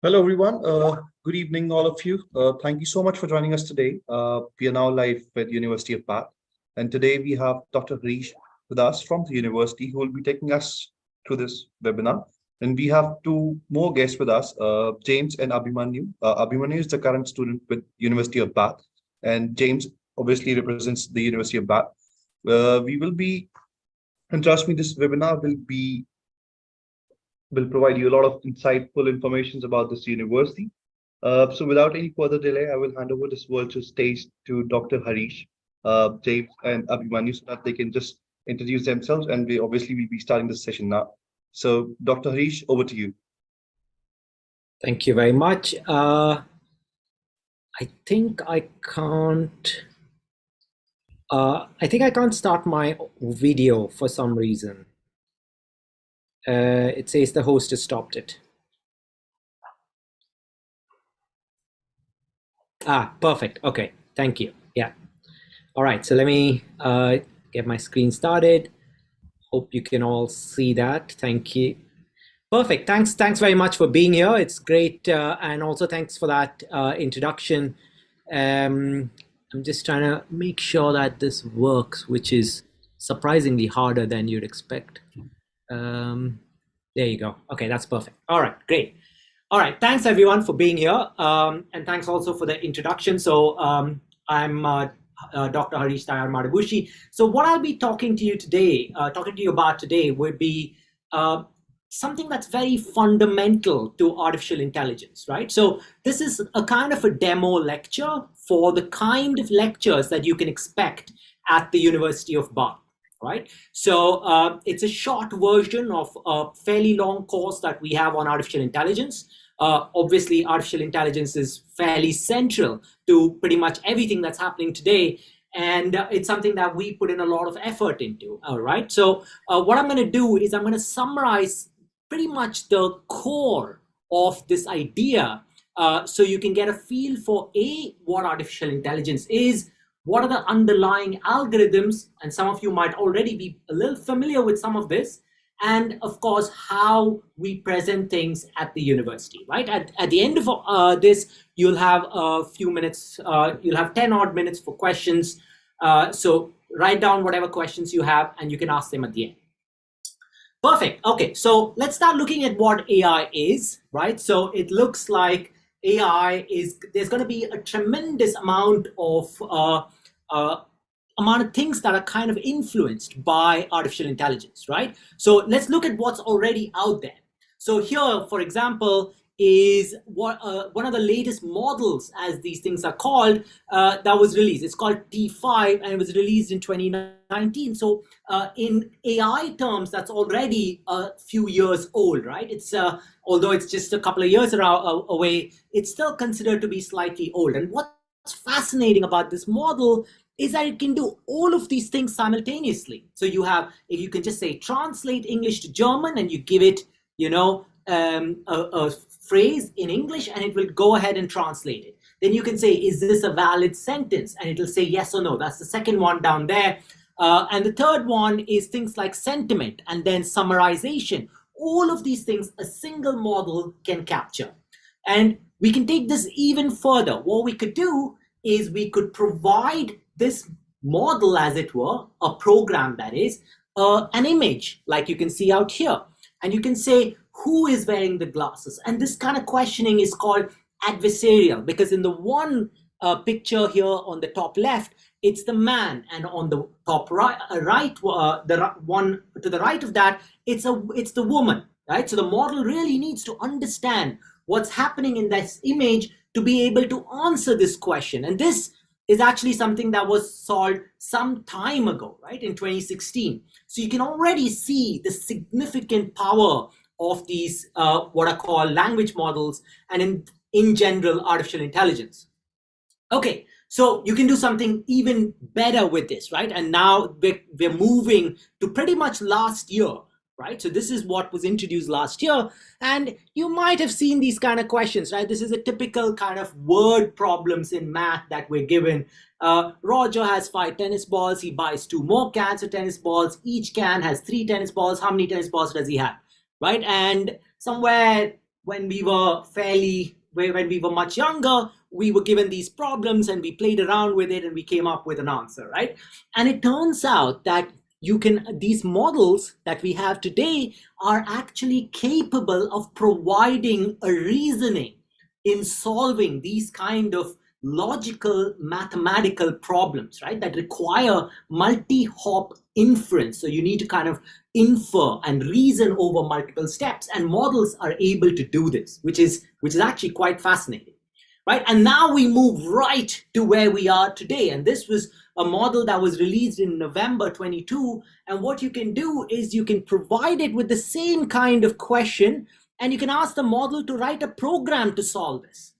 Hello, everyone. Good evening, all of you. Thank you so much for joining us today. We are now live at University of Bath, and today we have Dr. Harish with us from the university who will be taking us through this webinar. And we have two more guests with us, James and Abhimanyu. Abhimanyu is the current student with University of Bath, and James obviously represents the University of Bath. We will be, and trust me, this webinar will provide you a lot of insightful information about this university. So without any further delay, I will hand over this virtual stage to Dr. Harish, James, and Abhimanyu so that they can just introduce themselves. And we obviously will be starting this session now. So Dr. Harish, over to you. Thank you very much. I think I can't. I think I can't start my video for some reason. It says the host has stopped it. Perfect. Okay, thank you. Yeah. All right, so let me get my screen started. Hope you can all see that. Thank you. Perfect. Thanks very much for being here. It's great. And also thanks for that introduction. I'm just trying to make sure that this works, which is surprisingly harder than you'd expect. There you go. Okay, that's perfect. All right, great. All right, thanks everyone for being here. And thanks also for the introduction. So I'm Dr. Harish Tayar Madabushi. So what I'll be talking to you about today would be something that's very fundamental to artificial intelligence, right? So this is a kind of a demo lecture for the kind of lectures that you can expect at the University of Bath. Right, so it's a short version of a fairly long course that we have on artificial intelligence. Obviously, artificial intelligence is fairly central to pretty much everything that's happening today, and it's something that we put in a lot of effort into. All right, so what I'm going to do is I'm going to summarize pretty much the core of this idea, so you can get a feel for what artificial intelligence is. What are the underlying algorithms? And some of you might already be a little familiar with some of this. And of course, how we present things at the university, right? At the end of this, you'll have a few minutes, you'll have 10 odd minutes for questions. So write down whatever questions you have and you can ask them at the end. Perfect. Okay, so let's start looking at what AI is, right? So it looks like AI is, there's going to be a tremendous amount of things that are kind of influenced by artificial intelligence, right? So let's look at what's already out there. So here, for example, is what one of the latest models, as these things are called, that was released. It's called T5 and it was released in 2019. So in AI terms, that's already a few years old, right? It's although it's just a couple of years away, it's still considered to be slightly old. And what's fascinating about this model is that it can do all of these things simultaneously. So you have, if you can just say translate English to German and you give it, a phrase in English and it will go ahead and translate it. Then you can say, is this a valid sentence? And it'll say yes or no. That's the second one down there. And the third one is things like sentiment and then summarization. All of these things a single model can capture. And we can take this even further. What we could do is we could provide this model, as it were, a program that is, an image like you can see out here. And you can say, who is wearing the glasses? And this kind of questioning is called adversarial, because in the one picture here on the top left, it's the man, and on the top right, the one to the right of that, it's the woman, right? So the model really needs to understand what's happening in this image to be able to answer this question. And this is actually something that was solved some time ago, right, in 2016. So you can already see the significant power of these what are called language models and in general artificial intelligence. Okay, so you can do something even better with this, right? And now we're moving to pretty much last year, right? So this is what was introduced last year, and you might have seen these kind of questions, right? This is a typical kind of word problems in math that we're given. Roger has 5 tennis balls. He buys 2 more cans of tennis balls. Each can has 3 tennis balls. How many tennis balls does he have, right? And somewhere when we were much younger, we were given these problems and we played around with it and we came up with an answer, right? And it turns out that these models that we have today are actually capable of providing a reasoning in solving these kind of logical mathematical problems, right, that require multi-hop inference. So you need to kind of infer and reason over multiple steps, and models are able to do this, which is actually quite fascinating, right? And now we move right to where we are today, and this was a model that was released in November 22. And what you can do is you can provide it with the same kind of question, and you can ask the model to write a program to solve this,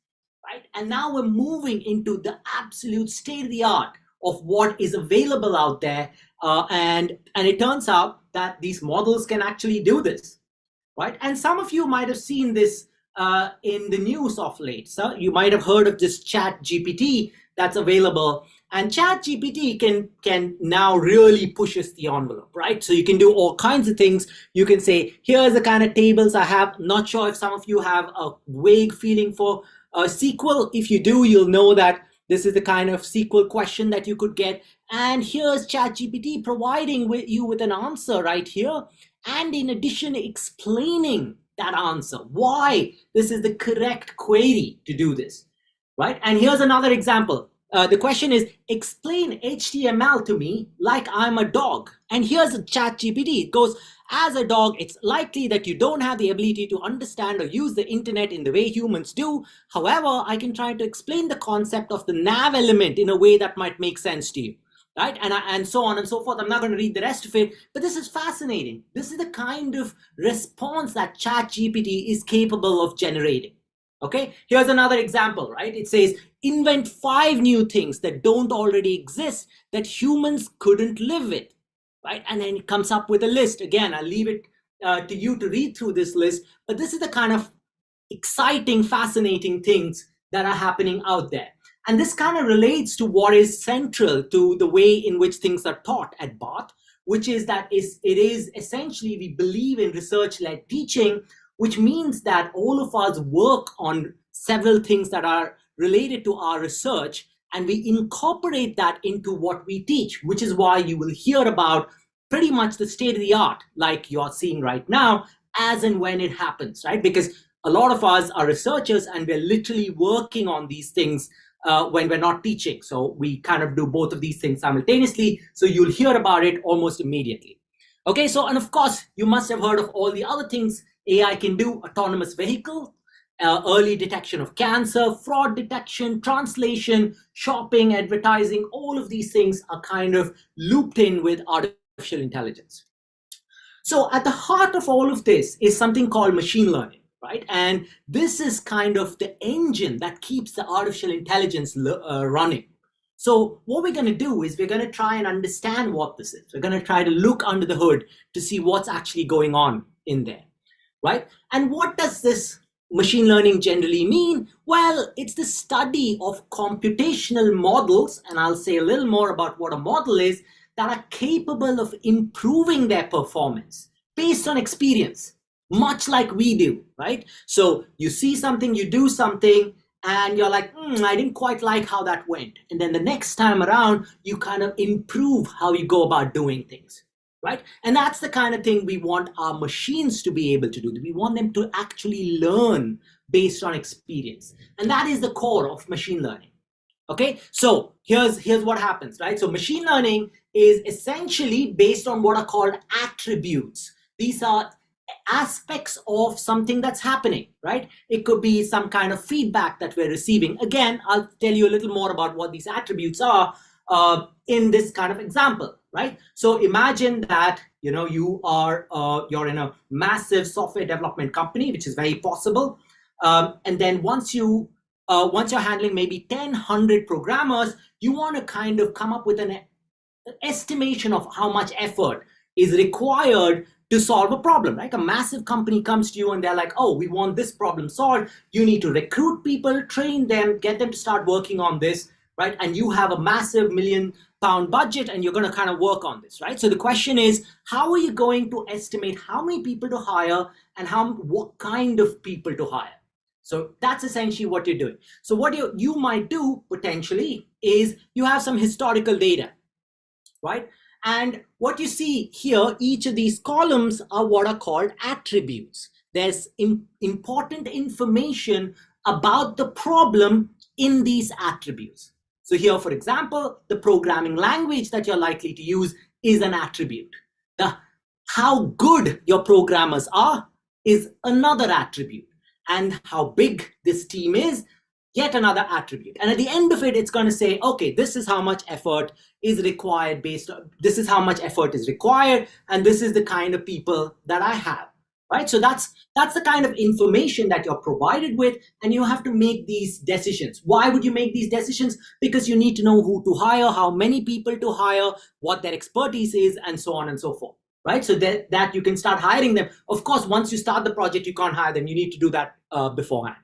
right? And now we're moving into the absolute state of the art of what is available out there. And it turns out that these models can actually do this, right? And some of you might have seen this in the news of late. So you might have heard of this Chat GPT that's available. And Chat GPT can now really pushes the envelope, right? So you can do all kinds of things. You can say, here's the kind of tables I have. Not sure if some of you have a vague feeling for SQL. If you do, you'll know that this is the kind of SQL question that you could get. And here's ChatGPT providing you with an answer right here. And in addition, explaining that answer, why this is the correct query to do this, right? And here's another example. The question is, explain HTML to me like I'm a dog. And here's a ChatGPT. It goes, as a dog, it's likely that you don't have the ability to understand or use the internet in the way humans do. However, I can try to explain the concept of the nav element in a way that might make sense to you, right? And so on and so forth. I'm not going to read the rest of it, but this is fascinating. This is the kind of response that ChatGPT is capable of generating. Okay, here's another example, right? It says, invent 5 new things that don't already exist that humans couldn't live with, right? And then it comes up with a list. Again, I'll leave it to you to read through this list, but this is the kind of exciting, fascinating things that are happening out there. And this kind of relates to what is central to the way in which things are taught at Bath, which is that it is essentially, we believe in research-led teaching, which means that all of us work on several things that are related to our research, and we incorporate that into what we teach, which is why you will hear about pretty much the state of the art, like you're seeing right now, as and when it happens, right? Because a lot of us are researchers and we're literally working on these things when we're not teaching. So we kind of do both of these things simultaneously. So you'll hear about it almost immediately. Okay, so, and of course, you must have heard of all the other things AI can do: autonomous vehicle, early detection of cancer, fraud detection, translation, shopping, advertising. All of these things are kind of looped in with artificial intelligence. So at the heart of all of this is something called machine learning, right? And this is kind of the engine that keeps the artificial intelligence running. So what we're going to do is we're going to try and understand what this is. We're going to try to look under the hood to see what's actually going on in there, right? And what does this machine learning generally mean? Well, it's the study of computational models, and I'll say a little more about what a model is, that are capable of improving their performance based on experience, much like we do, right? So you see something, you do something, and you're like, I didn't quite like how that went. And then the next time around, you kind of improve how you go about doing things, right? And that's the kind of thing we want our machines to be able to do. We want them to actually learn based on experience. And that is the core of machine learning. Okay, so here's what happens, right? So machine learning is essentially based on what are called attributes. These are aspects of something that's happening, right? It could be some kind of feedback that we're receiving. Again, I'll tell you a little more about what these attributes are in this kind of example, right? So imagine that you're in a massive software development company, which is very possible, and then once you're handling maybe 100 programmers, you want to kind of come up with an estimation of how much effort is required to solve a problem, right? A massive company comes to you and they're like, oh, we want this problem solved. You need to recruit people, train them, get them to start working on this, right? And you have a massive £1 million budget and you're going to kind of work on this, right? So the question is, how are you going to estimate how many people to hire and what kind of people to hire. So that's essentially what you're doing. So what you might do potentially is you have some historical data, right? And what you see here, each of these columns are what are called attributes. There's important information about the problem in these attributes. So here, for example, the programming language that you're likely to use is an attribute. How good your programmers are is another attribute. And how big this team is, yet another attribute. And at the end of it, it's going to say, okay, this is how much effort is required this is how much effort is required, and this is the kind of people that I have, right? So that's the kind of information that you're provided with, and you have to make these decisions. Why would you make these decisions? Because you need to know who to hire, how many people to hire, what their expertise is, and so on and so forth, right? So that you can start hiring them. Of course, once you start the project, you can't hire them. You need to do that beforehand.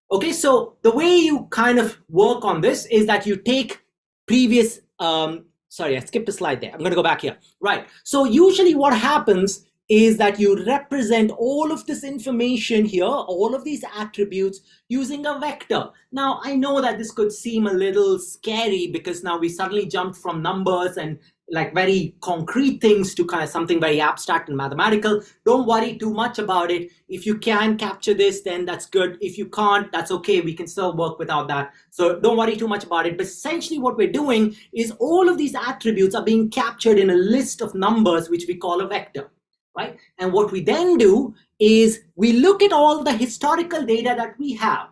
Okay, so the way you kind of work on this is that you take previous, sorry, I skipped a slide there. I'm going to go back here. Right. So usually what happens is that you represent all of this information here, all of these attributes using a vector. Now, I know that this could seem a little scary because now we suddenly jumped from numbers and like very concrete things to kind of something very abstract and mathematical. Don't worry too much about it. If you can capture this, then that's good. If you can't, that's okay. We can still work without that. So don't worry too much about it. But essentially what we're doing is all of these attributes are being captured in a list of numbers, which we call a vector, right? And what we then do is we look at all the historical data that we have.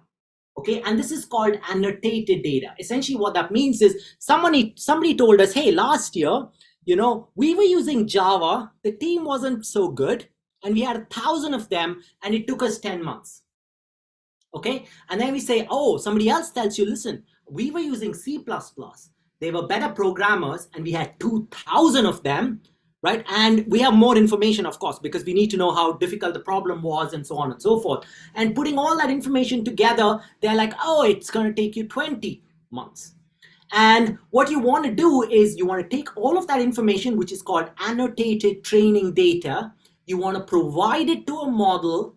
Okay, and this is called annotated data. Essentially what that means is somebody told us, hey, last year, we were using Java, the team wasn't so good, and we had 1,000 of them, and it took us 10 months. Okay, and then we say, oh, somebody else tells you, listen, we were using C++. They were better programmers, and we had 2,000 of them, right? And we have more information, of course, because we need to know how difficult the problem was and so on and so forth. And putting all that information together, they're like, oh, it's going to take you 20 months. And what you want to do is you want to take all of that information, which is called annotated training data. You want to provide it to a model,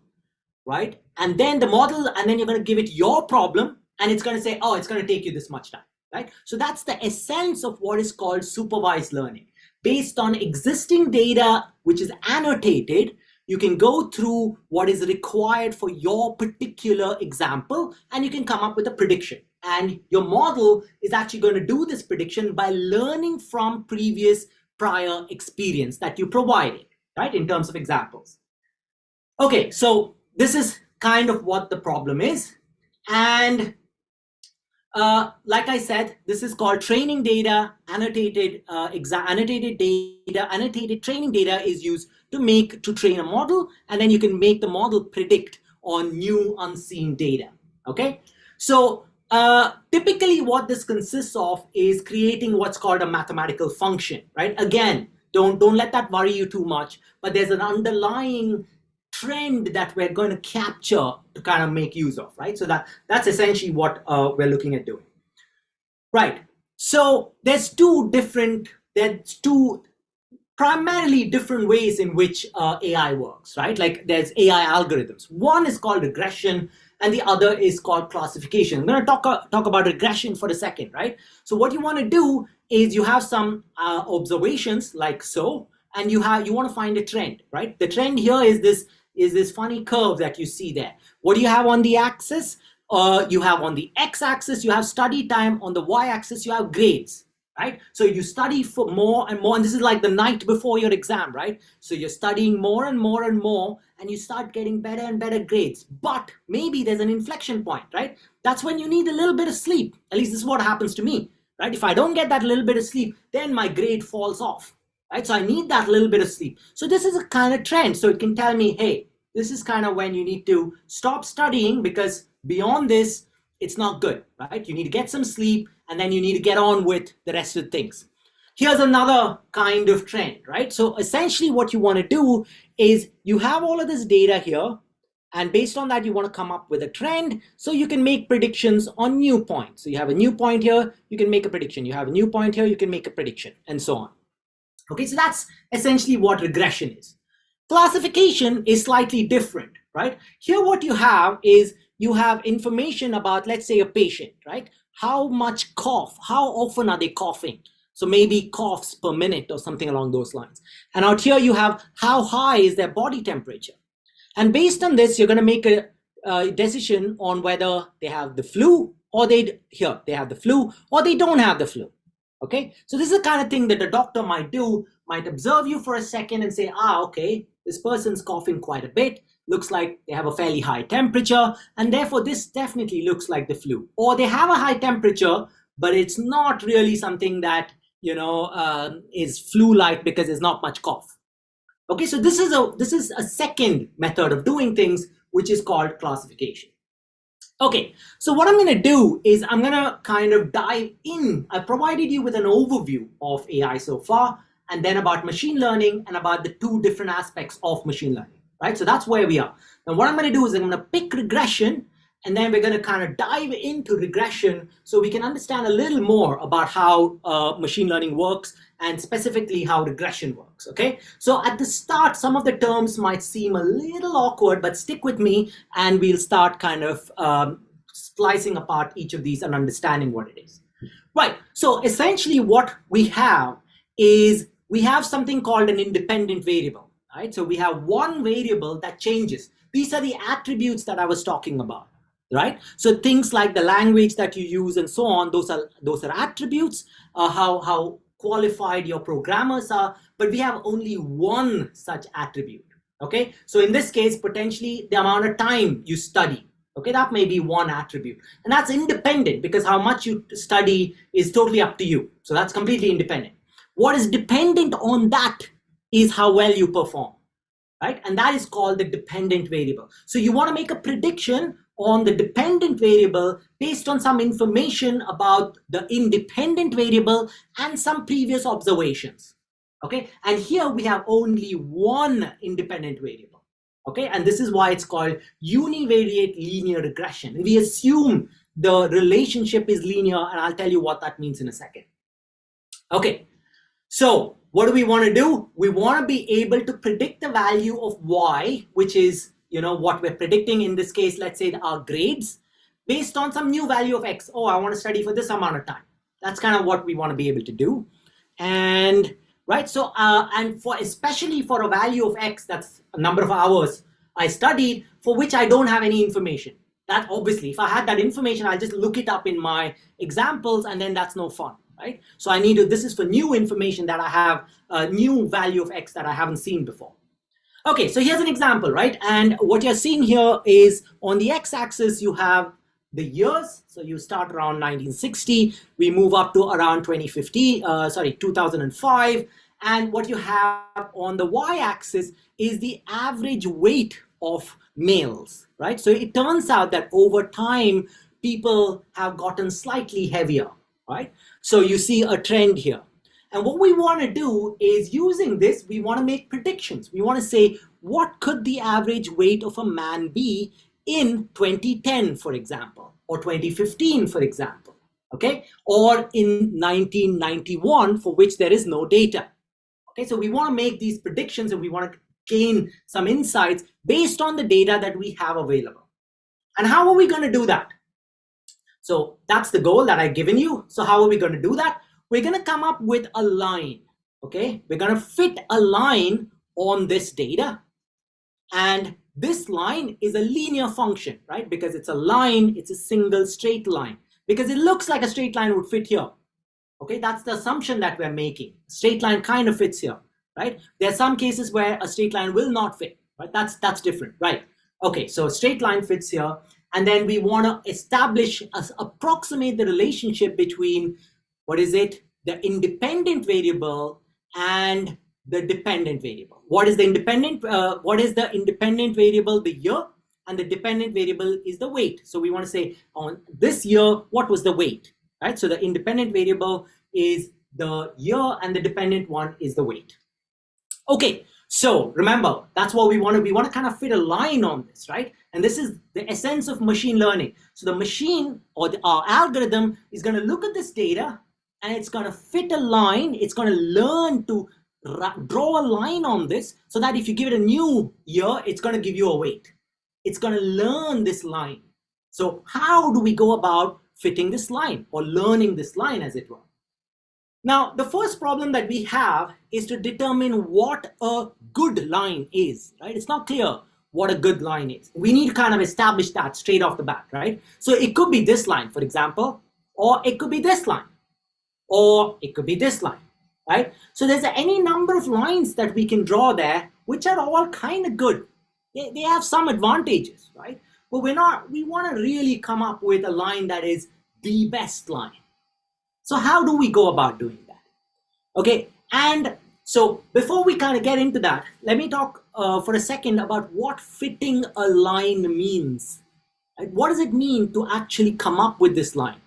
right? And then you're going to give it your problem, and it's going to say, oh, it's going to take you this much time, right? So that's the essence of what is called supervised learning. Based on existing data, which is annotated, you can go through what is required for your particular example, and you can come up with a prediction. And your model is actually going to do this prediction by learning from prior experience that you provided, right, in terms of examples. Okay, so this is kind of what the problem is. And like I said, this is called training data. Annotated training data is used to train a model, and then you can make the model predict on new unseen data. Okay, so typically what this consists of is creating what's called a mathematical function, right? Again, don't let that worry you too much, but there's an underlying trend that we're going to capture to kind of make use of, right? So that's essentially what we're looking at doing. Right. So there's two primarily different ways in which AI works, right? Like there's AI algorithms. One is called regression, and the other is called classification. I'm going to talk about regression for a second, right? So what you want to do is you have some observations like so, and you want to find a trend, right? The trend here is this funny curve that you see there. What do you have on the axis? You have on the x-axis, you have study time. On the y-axis, you have grades, right? So you study for more and more, and this is like the night before your exam, right? So you're studying more and more and more, and you start getting better and better grades. But maybe there's an inflection point, right? That's when you need a little bit of sleep. At least this is what happens to me, right? If I don't get that little bit of sleep, then my grade falls off, right? So I need that little bit of sleep. So this is a kind of trend. So it can tell me, hey, this is kind of when you need to stop studying, because beyond this, it's not good, right? You need to get some sleep, and then you need to get on with the rest of the things. Here's another kind of trend, right? So essentially what you want to do is you have all of this data here, and based on that, you want to come up with a trend so you can make predictions on new points. So you have a new point here, you can make a prediction. You have a new point here, you can make a prediction, and so on. Okay, so that's essentially what regression is. Classification is slightly different, right? Here what you have is you have information about, let's say, a patient, right? How much cough, how often are they coughing? So maybe coughs per minute or something along those lines. And out here you have how high is their body temperature. And based on this, you're going to make a decision on whether they have the flu or they have the flu or they don't have the flu. Okay, so this is the kind of thing that the doctor might do, might observe you for a second and say, okay, this person's coughing quite a bit, looks like they have a fairly high temperature, and therefore this definitely looks like the flu. Or they have a high temperature, but it's not really something that, is flu-like because there's not much cough. Okay, so this is a second method of doing things, which is called classification. Okay, so what I'm going to do is I'm going to kind of dive in. I provided you with an overview of AI so far, and then about machine learning and about the two different aspects of machine learning, right? So that's where we are. Now what I'm going to do is I'm going to pick regression, and then we're going to kind of dive into regression so we can understand a little more about how machine learning works and specifically how regression works, okay? So at the start, some of the terms might seem a little awkward, but stick with me and we'll start kind of splicing apart each of these and understanding what it is. Right, so essentially what we have is we have something called an independent variable, right? So we have one variable that changes. These are the attributes that I was talking about, right? So things like the language that you use and so on, those are attributes, how qualified your programmers are, but we have only one such attribute, okay? So in this case, potentially the amount of time you study, okay, that may be one attribute. And that's independent because how much you study is totally up to you. So that's completely independent. What is dependent on that is how well you perform, right? And that is called the dependent variable. So you want to make a prediction on the dependent variable based on some information about the independent variable and some previous observations, okay? And here we have only one independent variable, okay? And this is why it's called univariate linear regression. And we assume the relationship is linear, and I'll tell you what that means in a second. Okay, so what do we want to do? We want to be able to predict the value of y, which is what we're predicting in this case, let's say our grades, based on some new value of x. I want to study for this amount of time. That's kind of what we want to be able to do. And right, so and especially for a value of x, that's a number of hours I studied for which I don't have any information. That obviously, if I had that information, I'll just look it up in my examples, and then that's no fun, right? So I need to, this is for new information that I have a new value of x that I haven't seen before. Okay, so here's an example, right? And what you're seeing here is on the x-axis, you have the years. So you start around 1960, we move up to around 2005. And what you have on the y-axis is the average weight of males, right? So it turns out that over time, people have gotten slightly heavier, right? So you see a trend here. And what we want to do is, using this, we want to make predictions. We want to say, what could the average weight of a man be in 2010, for example, or 2015, for example, okay? Or in 1991, for which there is no data. Okay, so we want to make these predictions and we want to gain some insights based on the data that we have available. And how are we going to do that? So that's the goal that I've given you. So how are we going to do that? We're going to come up with a line, okay? We're going to fit a line on this data. And this line is a linear function, right? Because it's a line, it's a single straight line. Because it looks like a straight line would fit here. Okay, that's the assumption that we're making. A straight line kind of fits here, right? There are some cases where a straight line will not fit, right? That's different, right? Okay, so a straight line fits here. And then we want to establish, approximate the relationship between, what is it? The independent variable and the dependent variable. What is the independent variable? The year, and the dependent variable is the weight. So we want to say, on this year, what was the weight, right? So the independent variable is the year and the dependent one is the weight. Okay, so remember, that's what we want to, kind of fit a line on this, right? And this is the essence of machine learning. So the machine, or our algorithm, is going to look at this data and it's going to fit a line. It's going to learn to draw a line on this so that if you give it a new year, it's going to give you a weight. It's going to learn this line. So how do we go about fitting this line or learning this line, as it were? Now, the first problem that we have is to determine what a good line is, right? It's not clear what a good line is. We need to kind of establish that straight off the bat, right? So it could be this line, for example, or it could be this line, or it could be this line, right? So there's any number of lines that we can draw there, which are all kind of good. They have some advantages, right? But we want to really come up with a line that is the best line. So how do we go about doing that? Okay, and so before we kind of get into that, let me talk for a second about what fitting a line means. Right? What does it mean to actually come up with this line?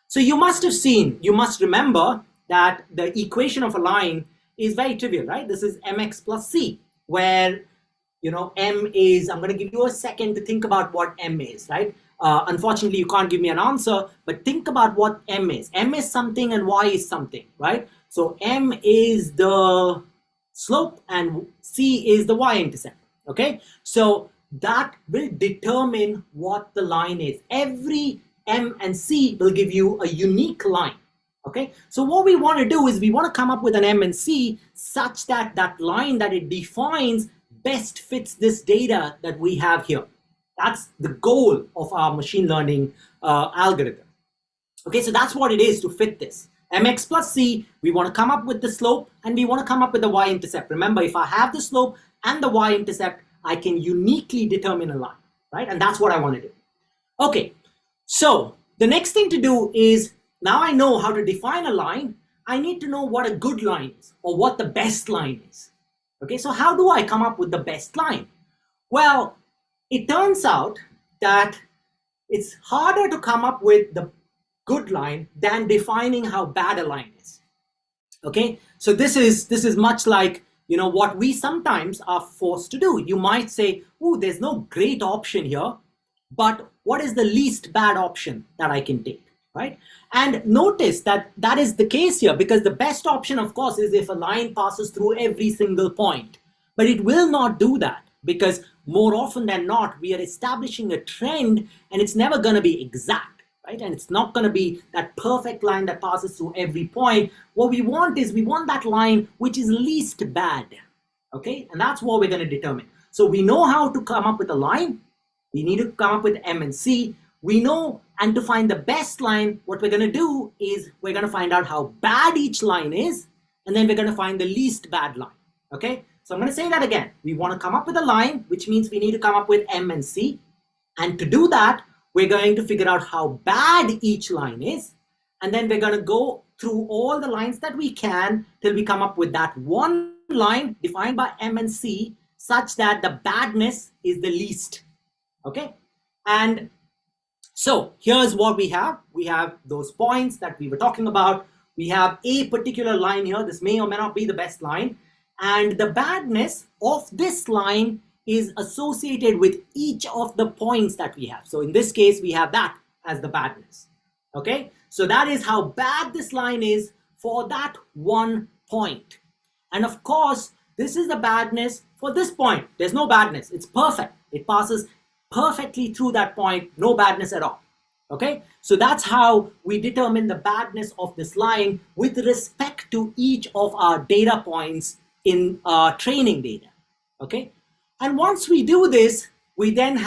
So you must remember that the equation of a line is very trivial, right? This is mx plus c, where m is, I'm going to give you a second to think about what m is, right? Unfortunately, you can't give me an answer, but think about what m is. M is something and y is something, right? So m is the slope and c is the y-intercept, okay? So that will determine what the line is. Every m and c will give you a unique line, okay? So what we want to do is we want to come up with an m and c such that that line that it defines best fits this data that we have here. That's the goal of our machine learning algorithm. Okay, so that's what it is to fit this. mx plus c, we want to come up with the slope and we want to come up with the y-intercept. Remember, if I have the slope and the y-intercept, I can uniquely determine a line, right? And that's what I want to do. Okay, so the next thing to do is, now I know how to define a line, I need to know what a good line is or what the best line is. Okay, so how do I come up with the best line? Well, it turns out that it's harder to come up with the good line than defining how bad a line is. Okay, so this is much like what we sometimes are forced to do. You might say, oh, there's no great option here, but what is the least bad option that I can take, right? And notice that that is the case here, because the best option, of course, is if a line passes through every single point. But it will not do that, because more often than not, we are establishing a trend and it's never going to be exact, right? And it's not going to be that perfect line that passes through every point. What we want is we want that line which is least bad, okay? And that's what we're going to determine. So we know how to come up with a line. We need to come up with M and C. We know, and to find the best line, what we're going to do is we're going to find out how bad each line is, and then we're going to find the least bad line, okay? So I'm going to say that again. We want to come up with a line, which means we need to come up with M and C. And to do that, we're going to figure out how bad each line is. And then we're going to go through all the lines that we can till we come up with that one line defined by M and C such that the badness is the least. Okay? And so here's what we have. We have those points that we were talking about. We have a particular line here. This may or may not be the best line. And the badness of this line is associated with each of the points that we have. So in this case, we have that as the badness. Okay, so that is how bad this line is for that one point. And of course, this is the badness for this point. There's no badness. It's perfect. It passes perfectly through that point. No badness at all. Okay, so that's how we determine the badness of this line with respect to each of our data points in training data, okay? And once we do this, we then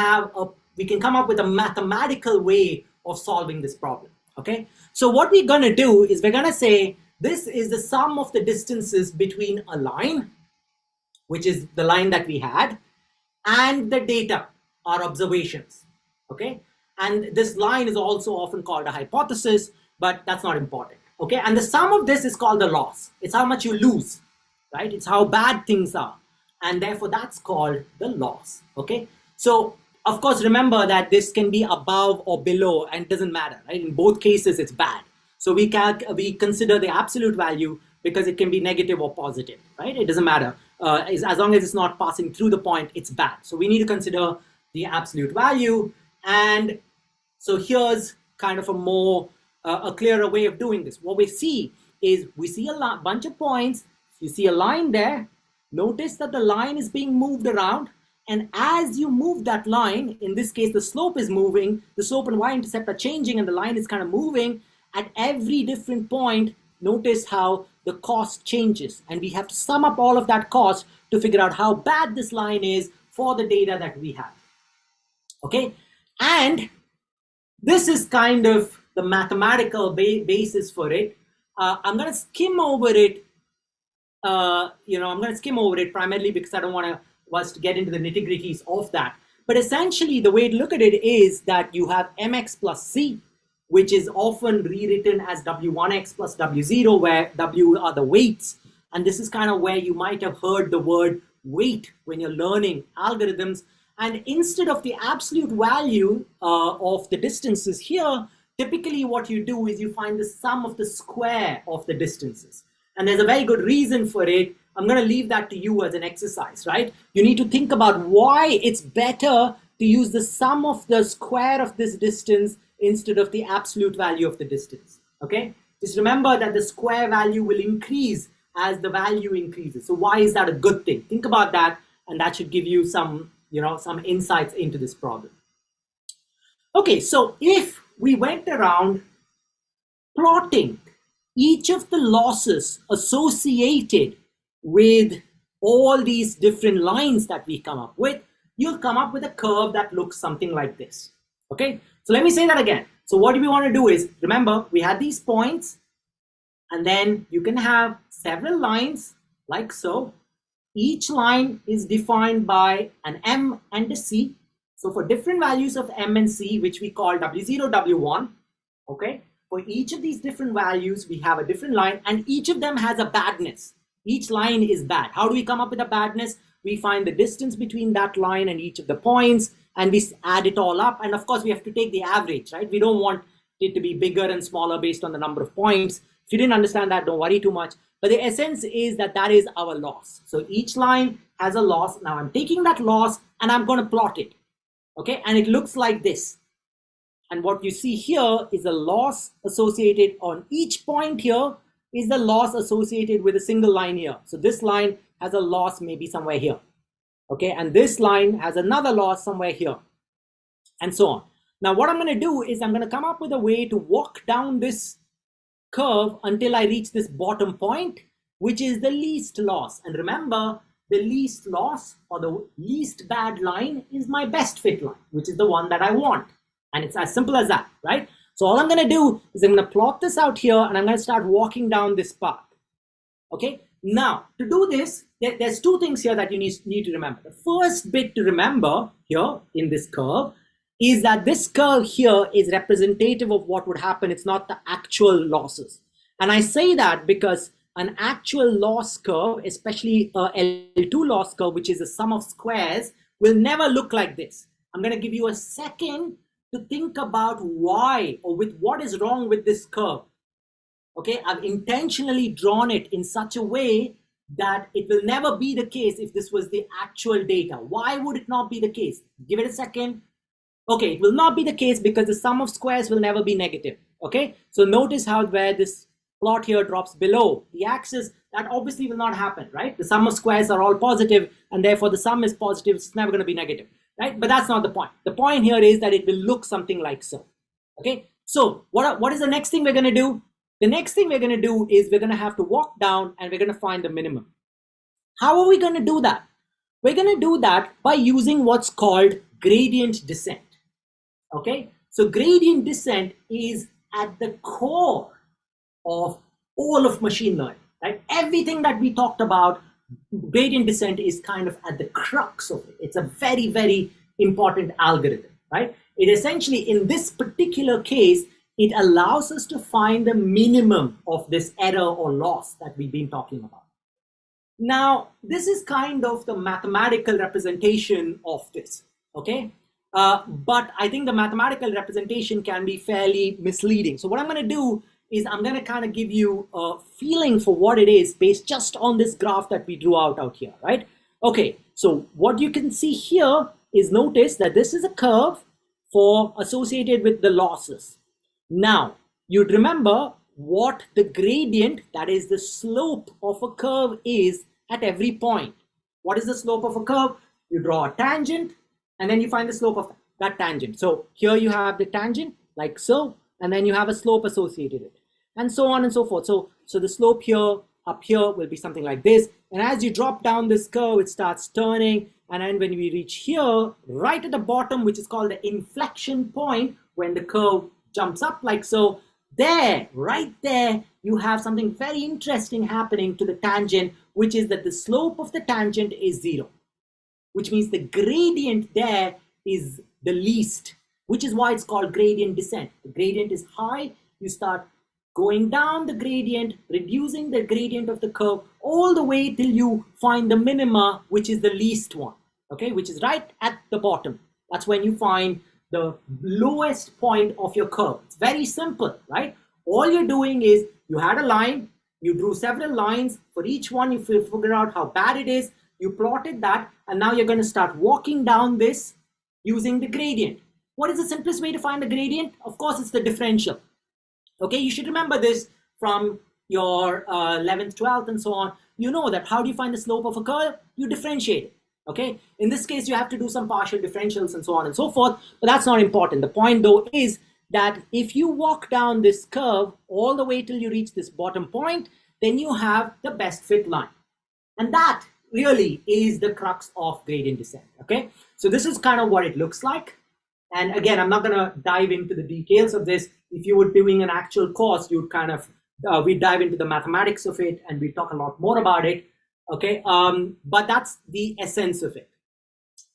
we can come up with a mathematical way of solving this problem, okay? So what we're gonna do is we're gonna say, this is the sum of the distances between a line, which is the line that we had, and the data, our observations, okay? And this line is also often called a hypothesis, but that's not important, okay? And the sum of this is called the loss. It's how much you lose, right? It's how bad things are. And therefore that's called the loss, okay? So of course, remember that this can be above or below and it doesn't matter, right? In both cases, it's bad. So we consider the absolute value because it can be negative or positive, right? It doesn't matter. As long as it's not passing through the point, it's bad. So we need to consider the absolute value. And so here's kind of a clearer way of doing this. What we see is we see a bunch of points. You see a line there. Notice that the line is being moved around. And as you move that line, in this case, the slope is moving, the slope and y-intercept are changing, and the line is kind of moving. At every different point, notice how the cost changes. And we have to sum up all of that cost to figure out how bad this line is for the data that we have. Okay? And this is kind of the mathematical basis for it. I'm going to skim over it. I'm going to skim over it primarily because I don't want us to get into the nitty-gritties of that. But essentially, the way to look at it is that you have mx plus c, which is often rewritten as w1x plus w0, where w are the weights. And this is kind of where you might have heard the word weight when you're learning algorithms. And instead of the absolute value of the distances here, typically what you do is you find the sum of the square of the distances. And there's a very good reason for it. I'm going to leave that to you as an exercise, right? You need to think about why it's better to use the sum of the square of this distance instead of the absolute value of the distance, okay? Just remember that the square value will increase as the value increases. So why is that a good thing? Think about that, and that should give you some insights into this problem. Okay, so if we went around plotting each of the losses associated with all these different lines that we come up with, you'll come up with a curve that looks something like this. Okay, so let me say that again. So what we want to do is, remember, we had these points, and then you can have several lines like so. Each line is defined by an M and a C. So for different values of M and C, which we call W0, W1, okay, for each of these different values, we have a different line, and each of them has a badness. Each line is bad. How do we come up with a badness? We find the distance between that line and each of the points, and we add it all up. And of course, we have to take the average, right? We don't want it to be bigger and smaller based on the number of points. If you didn't understand that, don't worry too much. But the essence is that that is our loss. So each line has a loss. Now I'm taking that loss and I'm going to plot it. Okay, and it looks like this. And what you see here is a loss associated on each point here is the loss associated with a single line here. So this line has a loss maybe somewhere here. Okay, and this line has another loss somewhere here, and so on. Now what I'm going to do is I'm going to come up with a way to walk down this curve until I reach this bottom point, which is the least loss. And remember, the least loss or the least bad line is my best fit line, which is the one that I want. And it's as simple as that, right? So all I'm going to do is I'm going to plot this out here, and I'm going to start walking down this path. Okay, now to do this, there's two things here that you need to remember. The first bit to remember here in this curve is that this curve here is representative of what would happen. It's not the actual losses. And I say that because an actual loss curve, especially a L2 loss curve, which is the sum of squares, will never look like this. I'm going to give you a second to think about why or with what is wrong with this curve. Okay, I've intentionally drawn it in such a way that it will never be the case if this was the actual data. Why would it not be the case? Give it a second. Okay, it will not be the case because the sum of squares will never be negative. Okay, so notice how where this plot here drops below the axis, that obviously will not happen, right? The sum of squares are all positive, and therefore the sum is positive. It's never going to be negative, right? But that's not the point. The point here is that it will look something like so. Okay, so what is the next thing we're going to do? The next thing we're going to do is we're going to have to walk down and we're going to find the minimum. How are we going to do that? We're going to do that by using what's called gradient descent. Okay, so gradient descent is at the core of all of machine learning, right? Everything that we talked about, gradient descent is kind of at the crux of it. It's a very, very important algorithm, right? It essentially, in this particular case, it allows us to find the minimum of this error or loss that we've been talking about. Now, this is kind of the mathematical representation of this, okay? But I think the mathematical representation can be fairly misleading. So what I'm going to do is I'm going to kind of give you a feeling for what it is based just on this graph that we drew out here, right? Okay, so what you can see here is, notice that this is a curve for associated with the losses. Now, you'd remember what the gradient, that is the slope of a curve, is at every point. What is the slope of a curve? You draw a tangent and then you find the slope of that tangent. So here you have the tangent like so, and then you have a slope associated with it, and so on and so forth. So the slope here up here will be something like this. And as you drop down this curve, it starts turning. And then when we reach here, right at the bottom, which is called the inflection point, when the curve jumps up like so, there, right there, you have something very interesting happening to the tangent, which is that the slope of the tangent is 0, which means the gradient there is the least, which is why it's called gradient descent. The gradient is high, you start going down the gradient, reducing the gradient of the curve all the way till you find the minima, which is the least one, okay, which is right at the bottom. That's when you find the lowest point of your curve. It's very simple, right? All you're doing is you had a line, you drew several lines. For each one, you figure out how bad it is, you plotted that, and now you're going to start walking down this using the gradient. What is the simplest way to find the gradient? Of course, it's the differential. Okay, you should remember this from your 11th, 12th, and so on. You know that how do you find the slope of a curve? You differentiate it. Okay, in this case, you have to do some partial differentials and so on and so forth, but that's not important. The point though is that if you walk down this curve all the way till you reach this bottom point, then you have the best fit line. And that really is the crux of gradient descent. Okay, so this is kind of what it looks like. And again, I'm not going to dive into the details of this. If you were doing an actual course, you'd kind of, we'd dive into the mathematics of it and we'd talk a lot more about it. Okay, but that's the essence of it.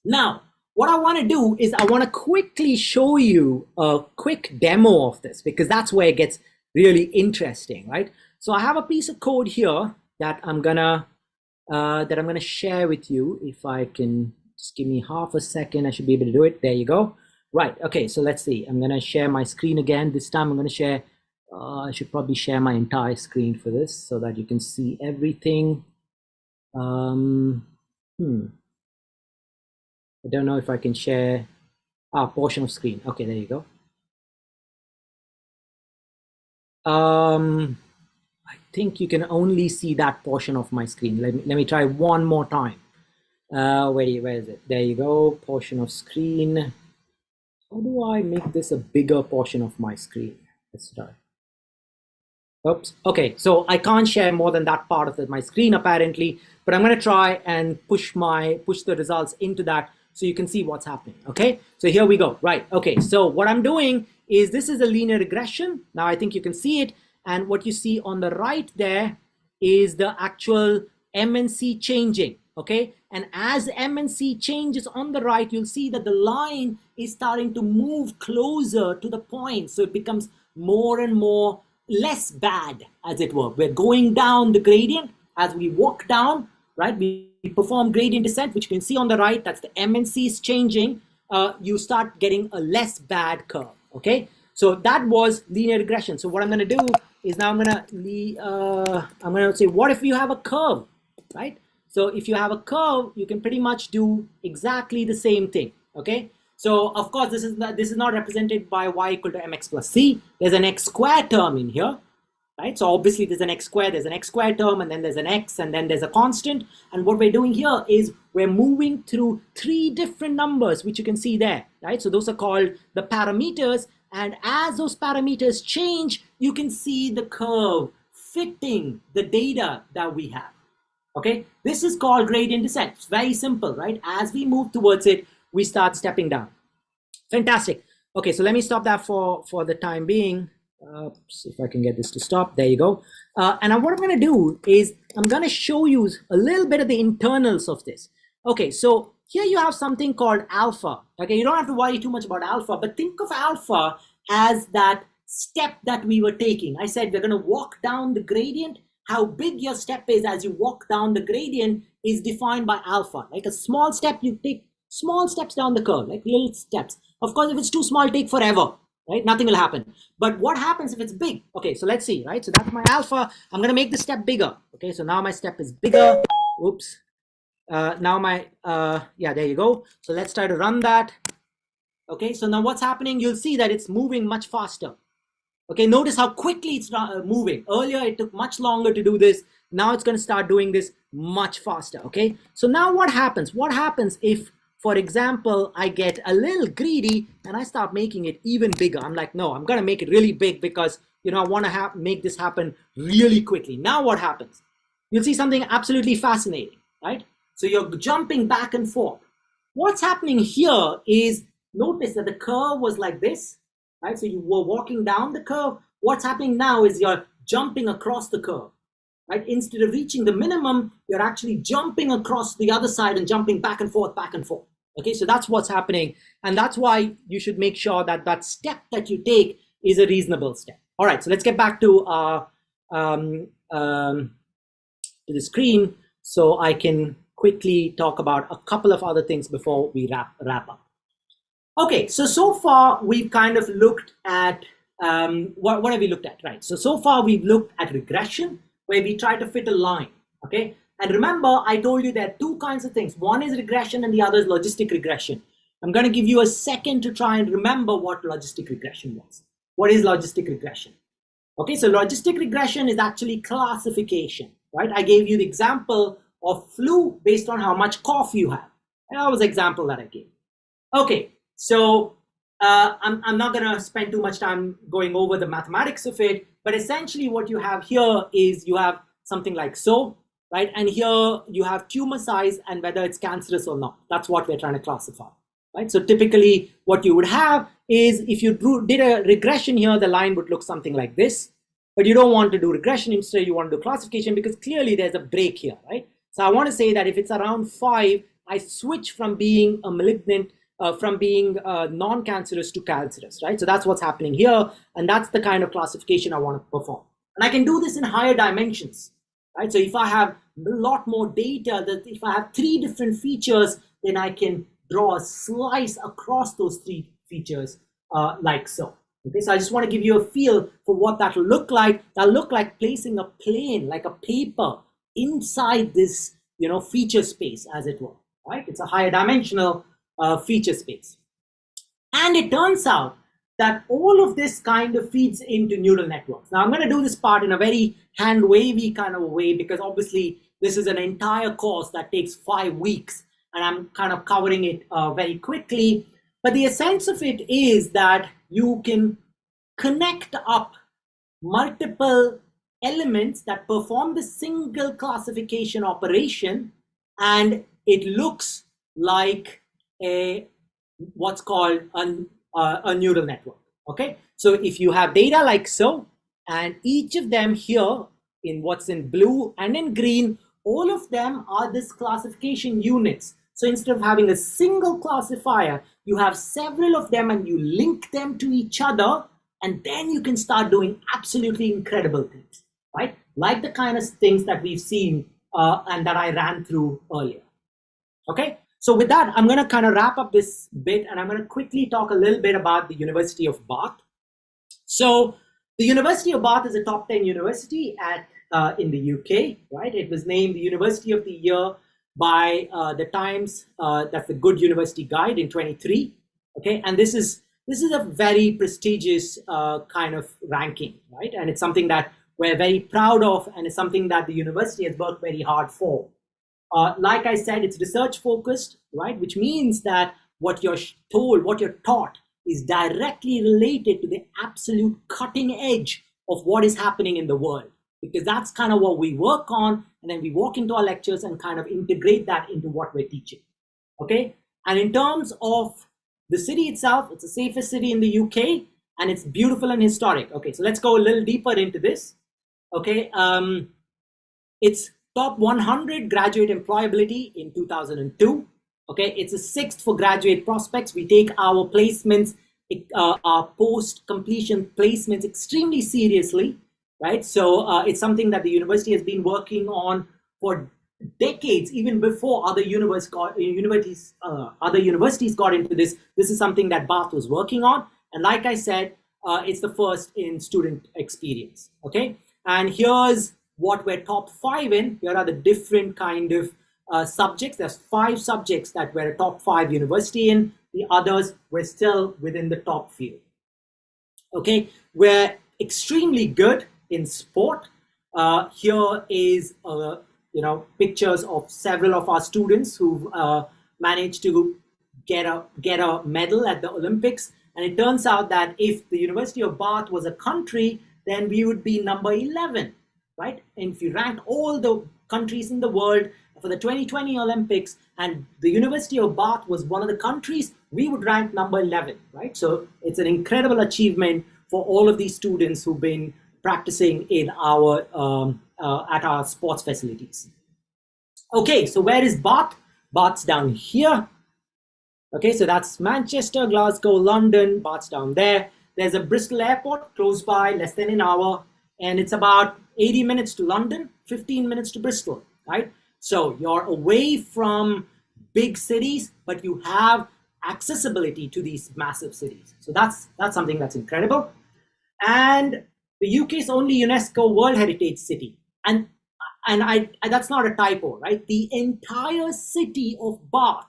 Now, what I want to do is I want to quickly show you a quick demo of this, because that's where it gets really interesting, right? So I have a piece of code here that I'm gonna share with you. If I can just give me half a second, I should be able to do it. There you go. Right, okay, so let's see. I'm gonna share my screen again. This time I'm gonna share, I should probably share my entire screen for this so that you can see everything. I don't know if I can share a portion of screen. Okay, there you go. I think you can only see that portion of my screen. Let me try one more time. Where is it? There you go, portion of screen. How do I make this a bigger portion of my screen? Let's try. Oops. Okay, so I can't share more than that part of my screen apparently, but I'm going to try and push the results into that so you can see what's happening. Okay, so here we go. Right. Okay, so what I'm doing is this is a linear regression. Now I think you can see it, and what you see on the right there is the actual MNC changing. Okay, and as MNC changes on the right, you'll see that the line is starting to move closer to the point, so it becomes more and more less bad, as it were. We're going down the gradient as we walk down, right? We perform gradient descent, which you can see on the right. That's the MNC is changing. You start getting a less bad curve. Okay, so that was linear regression. So what I'm going to do is now I'm going to say, what if you have a curve, right? So if you have a curve, you can pretty much do exactly the same thing. Okay. So of course, this is not represented by y equal to mx plus c. There's an x squared term in here, right? So obviously there's an x squared term, and then there's an x, and then there's a constant. And what we're doing here is we're moving through 3 different numbers, which you can see there, right? So those are called the parameters. And as those parameters change, you can see the curve fitting the data that we have. Okay, this is called gradient descent. It's very simple, right? As we move towards it, we start stepping down. Fantastic. Okay, so let me stop that for the time being. See if I can get this to stop. There you go. And what I'm going to do is I'm going to show you a little bit of the internals of this. Okay, so here you have something called alpha. Okay, you don't have to worry too much about alpha, but think of alpha as that step that we were taking. I said we're going to walk down the gradient. How big your step is as you walk down the gradient is defined by alpha. Like a small step, you take small steps down the curve, like little steps. Of course, if it's too small, take forever, right? Nothing will happen. But what happens if it's big? Okay, so let's see, right? So that's my alpha. I'm going to make the step bigger. Okay, so now my step is bigger. Oops. Now my, yeah, there you go. So let's try to run that. Okay, so now what's happening? You'll see that it's moving much faster. Okay, notice how quickly it's moving. Earlier, it took much longer to do this. Now it's going to start doing this much faster. Okay, so now what happens? What happens if, for example, I get a little greedy and I start making it even bigger? I'm like, no, I'm going to make it really big because, you know, I want to make this happen really quickly. Now what happens? You'll see something absolutely fascinating, right? So you're jumping back and forth. What's happening here is, notice that the curve was like this, right? So you were walking down the curve. What's happening now is you're jumping across the curve, right? Instead of reaching the minimum, you're actually jumping across the other side and jumping back and forth, back and forth. Okay, so that's what's happening. And that's why you should make sure that that step that you take is a reasonable step. All right, so let's get back to the screen so I can quickly talk about a couple of other things before we wrap up. Okay, so far we've kind of looked at, what have we looked at, right? So far we've looked at regression, where we try to fit a line, okay? And remember, I told you there are two kinds of things. One is regression and the other is logistic regression. I'm going to give you a second to try and remember what logistic regression was. What is logistic regression? Okay, so logistic regression is actually classification, right? I gave you the example of flu based on how much cough you have. That was the example that I gave. Okay, so I'm not going to spend too much time going over the mathematics of it, but essentially what you have here is you have something like so, right? And here you have tumor size and whether it's cancerous or not. That's what we're trying to classify, right? So typically what you would have is, if you did a regression here, the line would look something like this. But you don't want to do regression. Instead, you want to do classification because clearly there's a break here, right? So I want to say that if it's around 5, I switch from being a malignant, from being non-cancerous to cancerous, right? So that's what's happening here. And that's the kind of classification I want to perform. And I can do this in higher dimensions, right? So if I have a lot more data, that if I have 3 different features, then I can draw a slice across those 3 features like so. Okay, so I just want to give you a feel for what that will look like. That'll look like placing a plane, like a paper, inside this, you know, feature space, as it were, right? It's a higher dimensional feature space. And it turns out that all of this kind of feeds into neural networks. Now, I'm going to do this part in a very hand-wavy kind of way because obviously this is an entire course that takes 5 weeks, and I'm kind of covering it very quickly. But the essence of it is that you can connect up multiple elements that perform the single classification operation, and it looks like what's called a neural network. Okay, so if you have data like so, and each of them here in what's in blue and in green, all of them are this classification units. So instead of having a single classifier, you have several of them and you link them to each other, and then you can start doing absolutely incredible things, right? Like the kind of things that we've seen and that I ran through earlier. Okay, so with that, I'm going to kind of wrap up this bit, and I'm going to quickly talk a little bit about the University of Bath. So the University of Bath is a top 10 university in the UK, right? It was named the University of the Year by the Times, that's the Good University Guide in 23. Okay, and this is a very prestigious kind of ranking, right? And it's something that we're very proud of, and it's something that the university has worked very hard for. Like I said, it's research focused, right? Which means that what you're told, what you're taught, is directly related to the absolute cutting edge of what is happening in the world, because that's kind of what we work on, and then we walk into our lectures and kind of integrate that into what we're teaching. Okay, and in terms of the city itself, it's the safest city in the UK, and it's beautiful and historic. Okay, so let's go a little deeper into this. Okay, it's top 100 graduate employability in 2002. Okay, it's a 6th for graduate prospects. We take our placements, our post-completion placements extremely seriously, right? So it's something that the university has been working on for decades, even before other universities got into this. This is something that Bath was working on, and like I said, it's the first in student experience. Okay, and here's what we're top 5 in. Here are the different kind of subjects. There's 5 subjects that we're a top 5 university in. The others, we're still within the top few. Okay, we're extremely good in sport. Here is pictures of several of our students who've managed to get a medal at the Olympics. And it turns out that if the University of Bath was a country, then we would be number 11, right? And if you ranked all the countries in the world for the 2020 Olympics, and the University of Bath was one of the countries, we would rank number 11, right? So it's an incredible achievement for all of these students who've been practicing in our at our sports facilities. Okay, so where is Bath? Bath's down here. Okay, so that's Manchester, Glasgow, London. Bath's down there. There's a Bristol airport close by, less than an hour, and it's about 80 minutes to London, 15 minutes to Bristol, right? So you're away from big cities, but you have accessibility to these massive cities. So that's something that's incredible. And the UK's only UNESCO World Heritage City. And that's not a typo, right? The entire city of Bath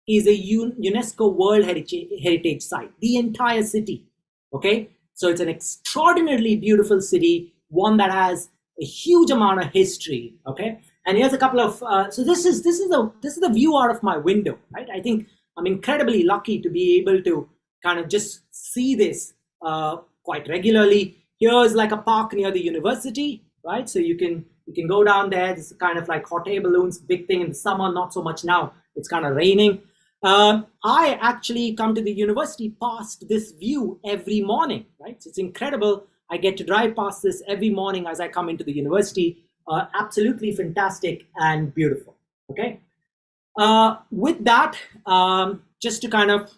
is a UNESCO World Heritage Site, the entire city, okay? So it's an extraordinarily beautiful city, one that has a huge amount of history, okay? And here's a couple of, so this is the view out of my window, right? I think I'm incredibly lucky to be able to kind of just see this quite regularly. Here's like a park near the university, right? So you can go down there. This is kind of like hot air balloons, big thing in the summer, not so much now. It's kind of raining. I actually come to the university past this view every morning, right? So it's incredible. I get to drive past this every morning as I come into the university. Absolutely fantastic and beautiful, okay? With that, just to kind of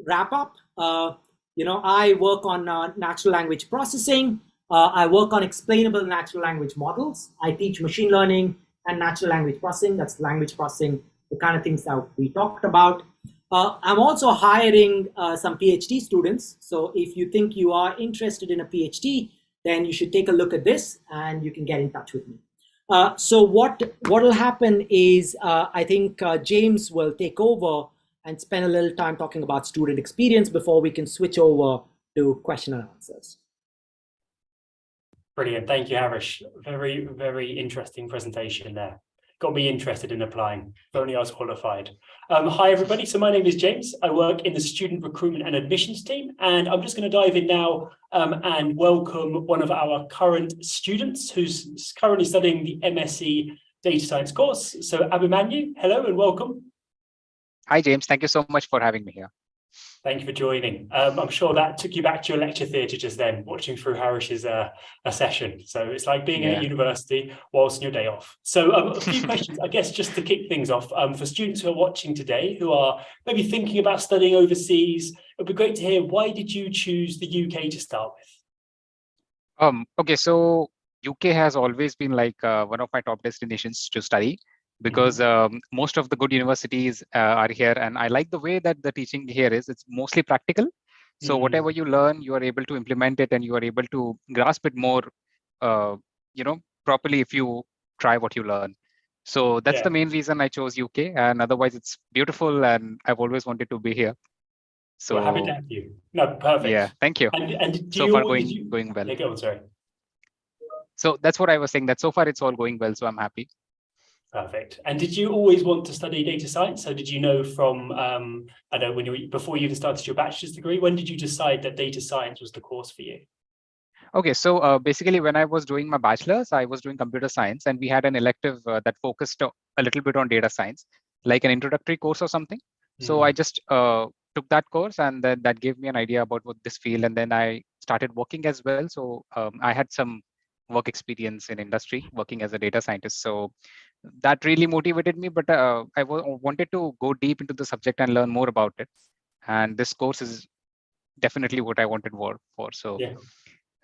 wrap up, I work on natural language processing. I work on explainable natural language models. I teach machine learning and natural language processing. That's language processing, the kind of things that we talked about. I'm also hiring some PhD students. So if you think you are interested in a PhD, then you should take a look at this and you can get in touch with me. So what will happen is I think James will take over and spend a little time talking about student experience before we can switch over to question and answers. Brilliant. Thank you, Harish. Very, very interesting presentation there. Got me interested in applying. If only I was qualified. Hi, everybody. So my name is James. I work in the student recruitment and admissions team, and I'm just going to dive in now and welcome one of our current students who's currently studying the MSc Data Science course. So Abhimanyu, hello and welcome. Hi, James. Thank you so much for having me here. Thank you for joining. I'm sure that took you back to your lecture theatre just then, watching through Harish's a session. So it's like being at university whilst on your day off. So a few questions, I guess, just to kick things off. For students who are watching today, who are maybe thinking about studying overseas, it'd be great to hear, why did you choose the UK to start with? Okay, so UK has always been like one of my top destinations to study, because most of the good universities are here, and I like the way that the teaching here is. It's mostly practical. So whatever you learn, you are able to implement it, and you are able to grasp it more, properly if you try what you learn. So that's the main reason I chose UK, and otherwise it's beautiful, and I've always wanted to be here. So we're happy to have you. No, perfect. Yeah, thank you. And so far going well. Yeah, go on, sorry. So that's what I was saying, that so far it's all going well, so I'm happy. Perfect. And did you always want to study data science? So did you know from, I don't know, before you even started your bachelor's degree, when did you decide that data science was the course for you? Okay, so basically when I was doing my bachelor's, I was doing computer science, and we had an elective that focused a little bit on data science, like an introductory course or something. So I just took that course, and then that gave me an idea about what this field, and then I started working as well. So I had some work experience in industry working as a data scientist. So that really motivated me, but I wanted to go deep into the subject and learn more about it. And this course is definitely what I wanted more for. So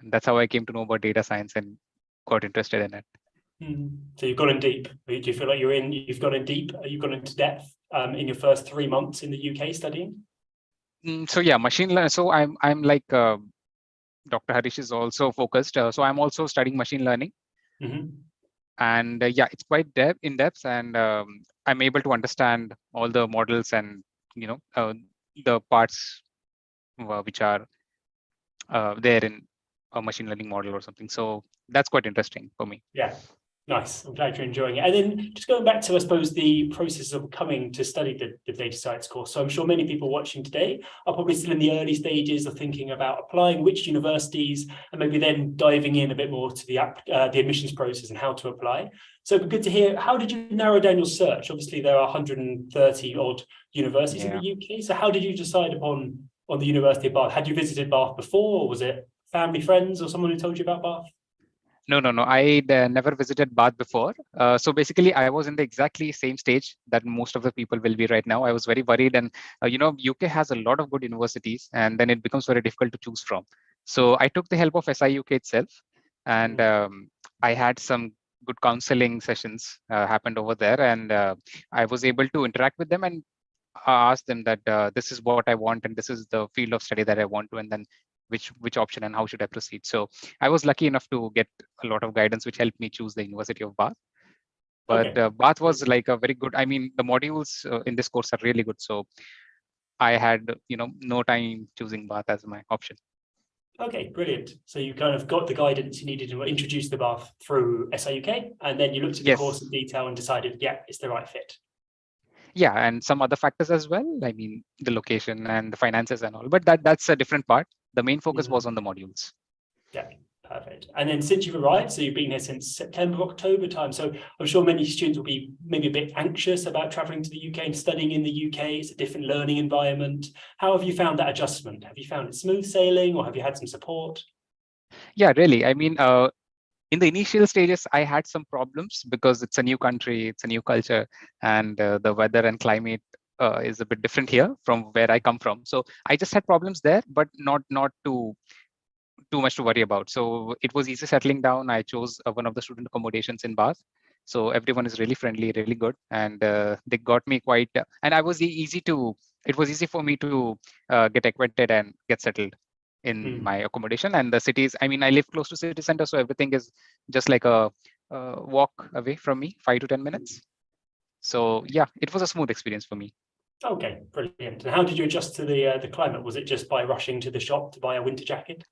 that's how I came to know about data science and got interested in it. So you've gone in deep. Do you feel like you've gone in deep? You've gone into depth in your first 3 months in the UK studying? So yeah, machine learning. So I'm like Dr. Harish is also focused. So I'm also studying machine learning. And yeah, it's quite in depth, and I'm able to understand all the models and the parts which are there in a machine learning model or something. So that's quite interesting for me. Yeah. Nice. I'm glad you're enjoying it. And then just going back to, I suppose, the process of coming to study the data science course. So I'm sure many people watching today are probably still in the early stages of thinking about applying which universities and maybe then diving in a bit more to the admissions process and how to apply. So it'd be good to hear, how did you narrow down your search? Obviously, there are 130 odd universities in the UK. So how did you decide on the University of Bath? Had you visited Bath before, or was it family, friends, or someone who told you about Bath? No. I never visited Bath before. So basically, I was in the exactly same stage that most of the people will be right now. I was very worried, and UK has a lot of good universities, and then it becomes very difficult to choose from. So I took the help of SIUK itself, and I had some good counseling sessions happened over there, and I was able to interact with them and ask them that this is what I want, and this is the field of study that I want to, and then which option and how should I proceed. So I was lucky enough to get a lot of guidance, which helped me choose the University of Bath. But Bath was like a very good, I mean, the modules in this course are really good. So I had, no time choosing Bath as my option. Okay, brilliant. So you kind of got the guidance you needed to introduce the Bath through SIUK, and then you looked at the course in detail and decided, yeah, it's the right fit. Yeah, and some other factors as well. I mean, the location and the finances and all, but that's a different part. The main focus was on the modules. Yeah, perfect. And then since you've arrived, so you've been here since September, October time. So I'm sure many students will be maybe a bit anxious about traveling to the UK and studying in the UK. It's a different learning environment. How have you found that adjustment? Have you found it smooth sailing, or have you had some support? Yeah, really. I mean, in the initial stages, I had some problems because it's a new country, it's a new culture, and the weather and climate is a bit different here from where I come from. So I just had problems there, but not too much to worry about. So it was easy settling down. I chose one of the student accommodations in Bath. So everyone is really friendly, really good, and they got me quite. And it was easy for me to get acquainted and get settled in my accommodation. And the cities, I mean, I live close to city center, so everything is just like a walk away from me, 5 to 10 minutes. So yeah, it was a smooth experience for me. Okay, brilliant. And how did you adjust to the climate? Was it just by rushing to the shop to buy a winter jacket?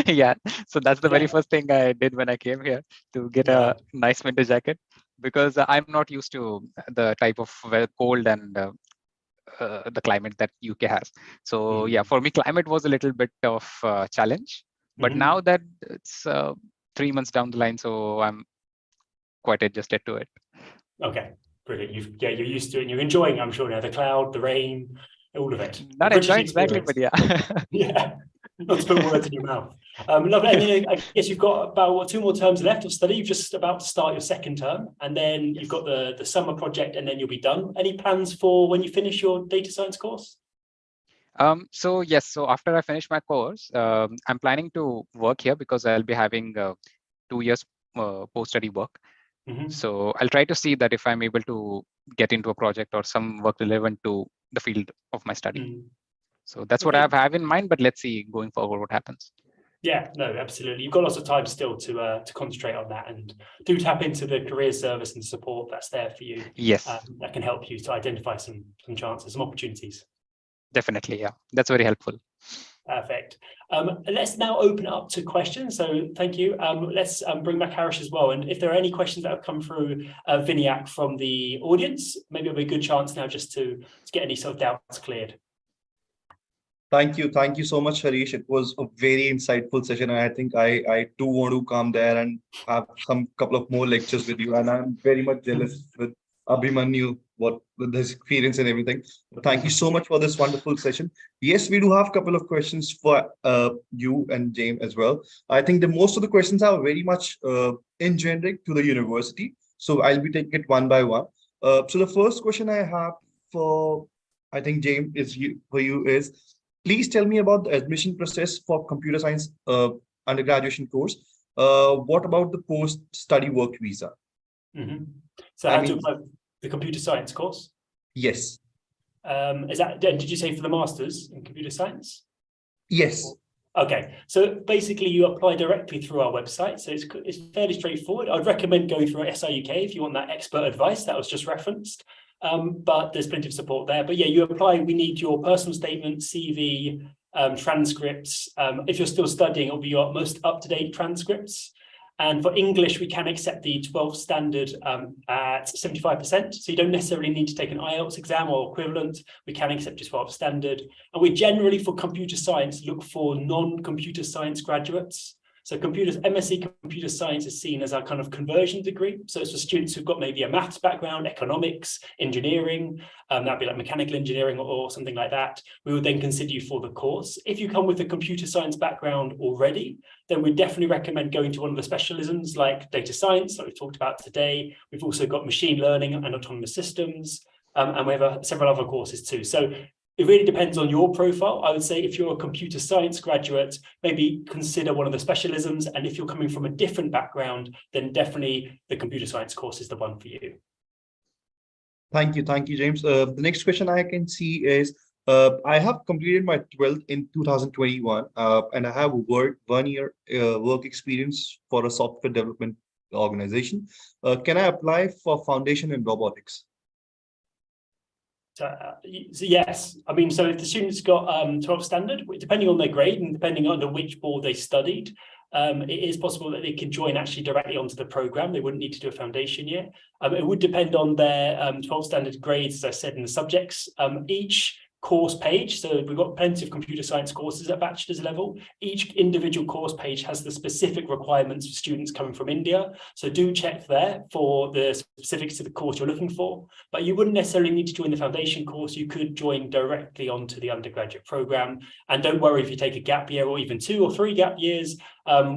Yeah, so that's the very first thing I did when I came here, to get a nice winter jacket, because I'm not used to the type of cold and the climate that UK has. So yeah, for me, climate was a little bit of a challenge, but now that it's 3 months down the line, so I'm quite adjusted to it. Okay, brilliant. You're used to it and you're enjoying, I'm sure, now the cloud, the rain, all of it. Not enjoying exactly, but yeah. Yeah, not to put words in your mouth. Lovely. And then I guess you've got about 2 more terms left of study. You're just about to start your second term, and then you've got the summer project, and then you'll be done. Any plans for when you finish your data science course? So yes, so after I finish my course, I'm planning to work here because I'll be having 2 years post-study work. So I'll try to see that if I'm able to get into a project or some work relevant to the field of my study. So that's what I have in mind, but let's see going forward what happens. Yeah, no, absolutely. You've got lots of time still to concentrate on that, and do tap into the career service and support that's there for you. Yes, that can help you to identify some chances, some opportunities. Definitely, yeah, that's very helpful. Perfect. Let's now open it up to questions. So thank you. Let's bring back Harish as well. And if there are any questions that have come through Vinayak from the audience, maybe it'll be a good chance now just to get any sort of doubts cleared. Thank you so much, Harish. It was a very insightful session, and I think I too want to come there and have some couple of more lectures with you. And I'm very much jealous with Abhimanyu, with his experience and everything. Thank you so much for this wonderful session. Yes, we do have a couple of questions for you and James as well. I think the most of the questions are very much in generic to the university, so I'll be taking it one by one. So the first question I have for, I think, James, for you is, please tell me about the admission process for computer science undergraduate course. What about the post-study work visa? So how to apply the computer science course? Yes. Is that, did you say for the masters in computer science? Yes. Okay, so basically you apply directly through our website. So it's fairly straightforward. I'd recommend going through SIUK if you want that expert advice that was just referenced. But there's plenty of support there. But yeah, you apply, we need your personal statement, CV, transcripts. If you're still studying, it'll be your most up-to-date transcripts. And for English, we can accept the 12 standard at 75%. So you don't necessarily need to take an IELTS exam or equivalent. We can accept your 12 standard. And we generally, for computer science, look for non-computer science graduates. So MSc Computer Science is seen as our kind of conversion degree. So it's for students who've got maybe a maths background, economics, engineering, that'd be like mechanical engineering or something like that. We would then consider you for the course. If you come with a computer science background already, then we definitely recommend going to one of the specialisms like data science that we've talked about today. We've also got machine learning and autonomous systems, and we have several other courses too. So it really depends on your profile. I would say if you're a computer science graduate, maybe consider one of the specialisms. And if you're coming from a different background, then definitely the computer science course is the one for you. Thank you, James. The next question I can see is, I have completed my 12th in 2021, and I have 1 year work experience for a software development organization. Can I apply for foundation in robotics? So yes, I mean, so if the student's got 12 standard, depending on their grade and depending on which board they studied, it is possible that they can join actually directly onto the program. They wouldn't need to do a foundation year. It would depend on their 12 standard grades, as I said, in the subjects. Each course page, so we've got plenty of computer science courses at bachelor's level. Each individual course page has the specific requirements for students coming from India. So do check there for the specifics of the course you're looking for. But you wouldn't necessarily need to join the foundation course. You could join directly onto the undergraduate program. And don't worry if you take a gap year or even 2 or 3 gap years,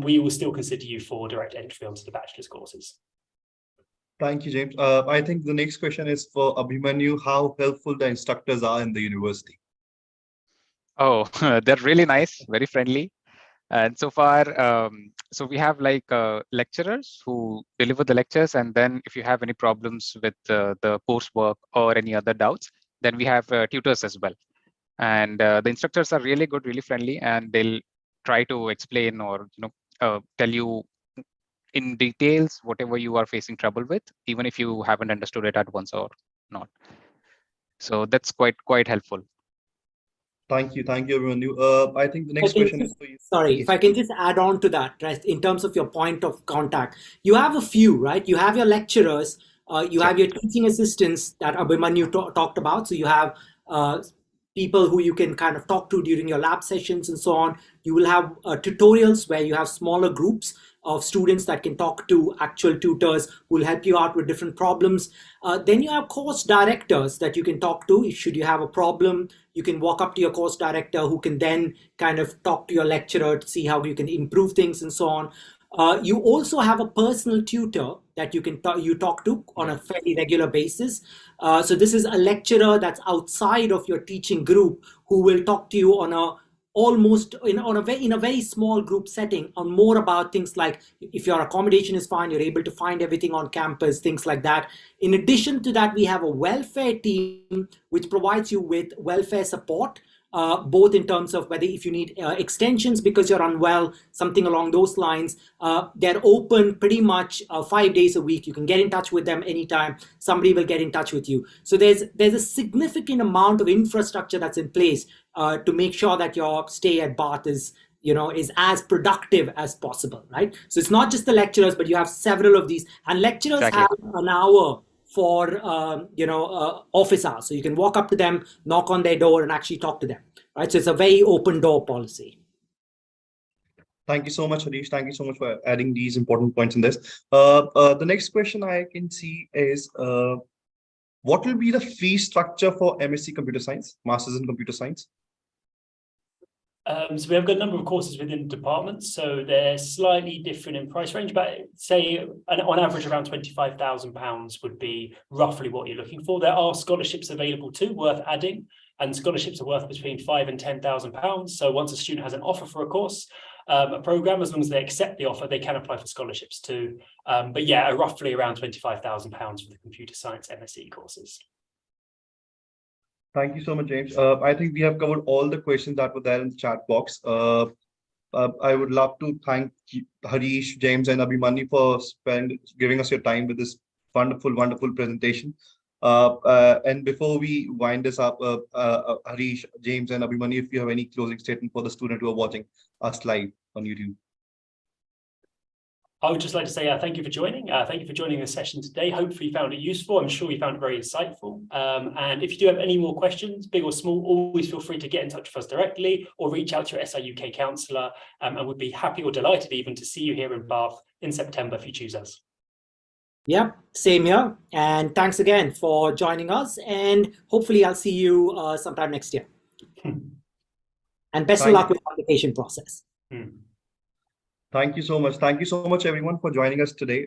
we will still consider you for direct entry onto the bachelor's courses. Thank you, James. I think the next question is for Abhimanyu, how helpful the instructors are in the university. Oh, they're really nice, very friendly. And so far, so we have like lecturers who deliver the lectures. And then if you have any problems with the coursework or any other doubts, then we have tutors as well. And the instructors are really good, really friendly, and they'll try to explain or tell you in details whatever you are facing trouble with, even if you haven't understood it at once or not. So that's quite helpful. Thank you, Abhimanyu. I think the next question is for you. Sorry, if I can just add on to that, right? In terms of your point of contact, you have a few, right? You have your lecturers, you have your teaching assistants that Abhimanyu talked about. So you have people who you can kind of talk to during your lab sessions and so on. You will have tutorials where you have smaller groups of students that can talk to actual tutors who will help you out with different problems. Then you have course directors that you can talk to. Should you have a problem, you can walk up to your course director who can then kind of talk to your lecturer to see how you can improve things and so on. You also have a personal tutor that you can talk to on a fairly regular basis. So this is a lecturer that's outside of your teaching group who will talk to you on a in a very small group setting on more about things like if your accommodation is fine, you're able to find everything on campus, things like that. In addition to that, we have a welfare team which provides you with welfare support, both in terms of whether if you need extensions because you're unwell, something along those lines. They're open pretty much 5 days a week. You can get in touch with them anytime. Somebody will get in touch with you. So there's a significant amount of infrastructure that's in place to make sure that your stay at Bath is as productive as possible, right? So it's not just the lecturers, but you have several of these, and lecturers have an hour for office hours, so you can walk up to them, knock on their door, and actually talk to them, right? So it's a very open door policy. Thank you so much, Harish. Thank you so much for adding these important points in this. The next question I can see is, what will be the fee structure for MSc Computer Science, Masters in Computer Science? So we have got a number of courses within departments, so they're slightly different in price range, but say on average around £25,000 would be roughly what you're looking for. There are scholarships available too, worth adding, and scholarships are worth between £5,000 and £10,000. So once a student has an offer for a course, a program, as long as they accept the offer, they can apply for scholarships too. But yeah, roughly around £25,000 for the computer science MSc courses. Thank you so much, James. I think we have covered all the questions that were there in the chat box. I would love to thank Harish, James, and Abhimanyu for giving us your time with this wonderful presentation. And before we wind this up, Harish, James, and Abhimanyu, if you have any closing statement for the student who are watching us live on YouTube. I would just like to say thank you for joining. Thank you for joining the session today. Hopefully you found it useful. I'm sure you found it very insightful. And if you do have any more questions, big or small, always feel free to get in touch with us directly or reach out to your SI UK counsellor. And we'd be happy or delighted even to see you here in Bath in September if you choose us. Yep, same here. And thanks again for joining us. And hopefully I'll see you sometime next year. And best of luck with the application process. Thank you so much. Thank you so much, everyone, for joining us today.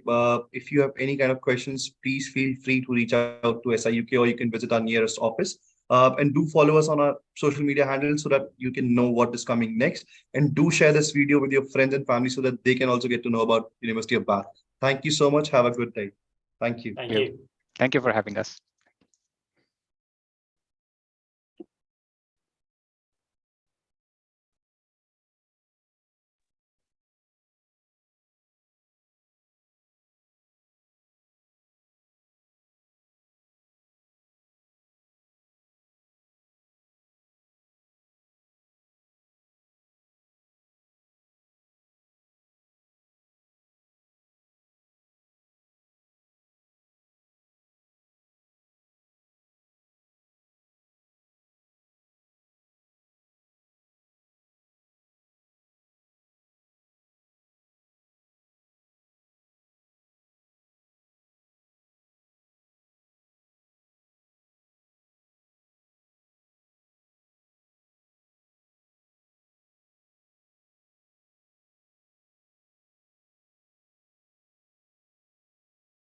If you have any kind of questions, please feel free to reach out to SI UK, or you can visit our nearest office. And do follow us on our social media handles so that you can know what is coming next. And do share this video with your friends and family so that they can also get to know about University of Bath. Thank you so much. Have a good day. Thank you. Thank you. Thank you for having us.